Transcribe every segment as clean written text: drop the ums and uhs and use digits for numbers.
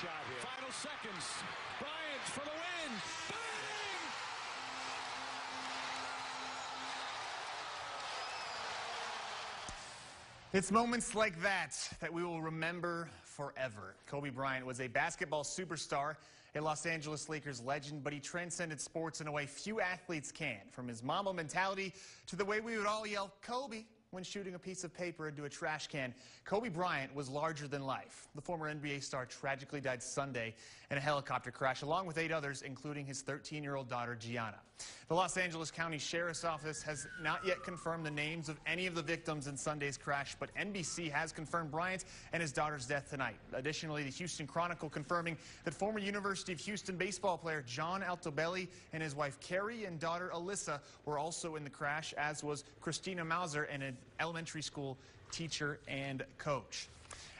shot here. Final seconds. Bryant for the win. Bang! It's moments like that that we will remember forever. Kobe Bryant was a basketball superstar, a Los Angeles Lakers legend, but he transcended sports in a way few athletes can. From his Mamba mentality to the way we would all yell, Kobe, when shooting a piece of paper into a trash can, Kobe Bryant was larger than life. The former NBA star tragically died Sunday in a helicopter crash, along with 8 others, including his 13-year-old daughter, Gianna. The Los Angeles County Sheriff's Office has not yet confirmed the names of any of the victims in Sunday's crash, but NBC has confirmed Bryant and his daughter's death tonight. Additionally, the Houston Chronicle confirming that former University of Houston baseball player John Altobelli and his wife Carrie and daughter Alyssa were also in the crash, as was Christina Mauser, and an elementary school teacher and coach.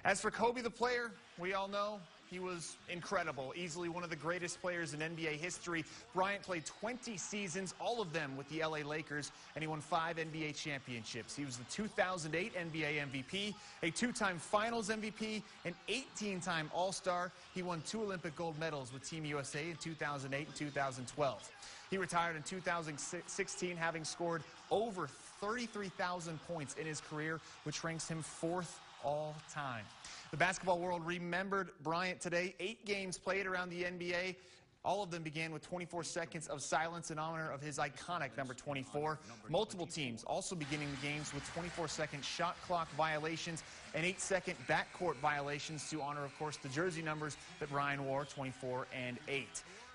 As for Kobe the player, we all know he was incredible, easily one of the greatest players in NBA history. Bryant played 20 seasons, all of them with the LA Lakers, and he won 5 NBA championships. He was the 2008 NBA MVP, a 2-time Finals MVP, an 18-time All-Star. He won 2 Olympic gold medals with Team USA in 2008 and 2012. He retired in 2016, having scored over 33,000 points in his career, which ranks him 4th all time. The basketball world remembered Bryant today. 8 games played around the NBA. All of them began with 24 seconds of silence in honor of his iconic number 24. Multiple teams also beginning the games with 24-second shot clock violations and 8-second backcourt violations to honor, of course, the jersey numbers that Bryant wore, 24 and 8.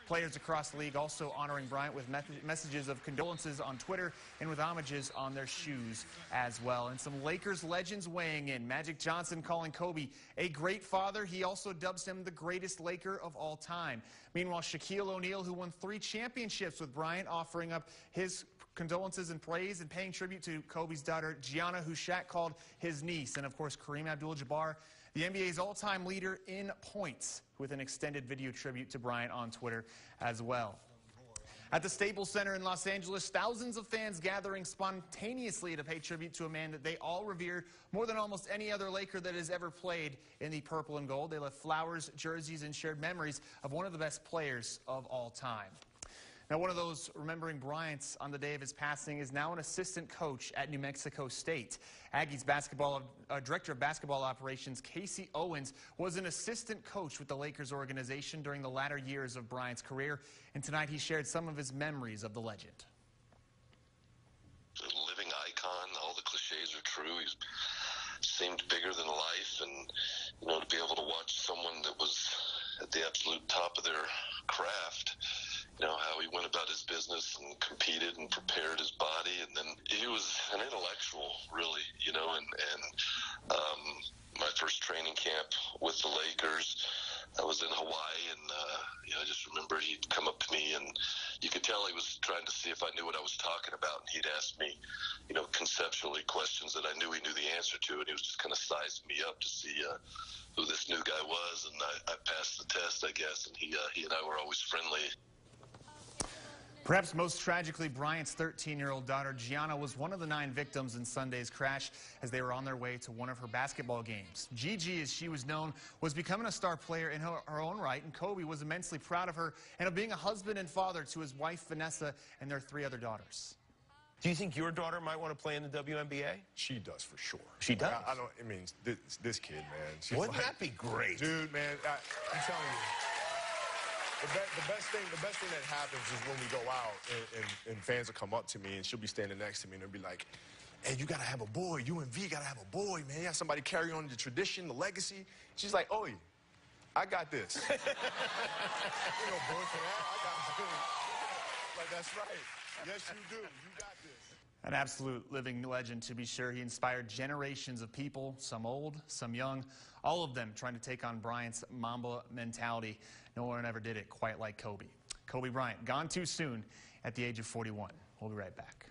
Players across the league also honoring Bryant with messages of condolences on Twitter and with homages on their shoes as well. And some Lakers legends weighing in. Magic Johnson calling Kobe a great father. He also dubs him the greatest Laker of all time. Meanwhile, Shaquille O'Neal, who won 3 championships with Bryant, offering up his condolences and praise and paying tribute to Kobe's daughter, Gianna, who Shaq called his niece. And, of course, Kareem Abdul-Jabbar, the NBA's all-time leader in points, with an extended video tribute to Bryant on Twitter as well. At the Staples Center in Los Angeles, thousands of fans gathering spontaneously to pay tribute to a man that they all revered more than almost any other Laker that has ever played in the purple and gold. They left flowers, jerseys, and shared memories of one of the best players of all time. Now, one of those remembering Bryant on the day of his passing is now an assistant coach at New Mexico State. Aggies director of basketball operations, Casey Owens, was an assistant coach with the Lakers organization during the latter years of Bryant's career, and tonight he shared some of his memories of the legend. A living icon, all the cliches are true. He seemed bigger than life, and to be able to watch someone that was at the absolute top of their craft, how he went about his business and competed and prepared his body. And then he was an intellectual, really, and my first training camp with the Lakers, I was in Hawaii, and I just remember he'd come up to me, and you could tell he was trying to see if I knew what I was talking about. And he'd ask me, conceptually questions that I knew he knew the answer to, and he was just kind of sizing me up to see who this new guy was. And I passed the test, I guess, and he and I were always friendly. Perhaps most tragically, Bryant's 13-year-old daughter, Gianna, was one of the 9 victims in Sunday's crash as they were on their way to one of her basketball games. Gigi, as she was known, was becoming a star player in her own right, and Kobe was immensely proud of her and of being a husband and father to his wife, Vanessa, and their 3 other daughters. Do you think your daughter might want to play in the WNBA? She does, for sure. She does? I mean, this kid, man. Wouldn't that be great? Dude, man, I'm telling you. The best thing that happens is when we go out and fans will come up to me and she'll be standing next to me and they'll be like, hey, you got to have a boy. You and V got to have a boy, man. You have somebody carry on the tradition, the legacy. She's like, oh, I got this. You know, boy for that. I got this. Like, that's right. Yes, you do. You got this. An absolute living legend, to be sure. He inspired generations of people, some old, some young, all of them trying to take on Bryant's Mamba mentality. No one ever did it quite like Kobe. Kobe Bryant, gone too soon at the age of 41. We'll be right back.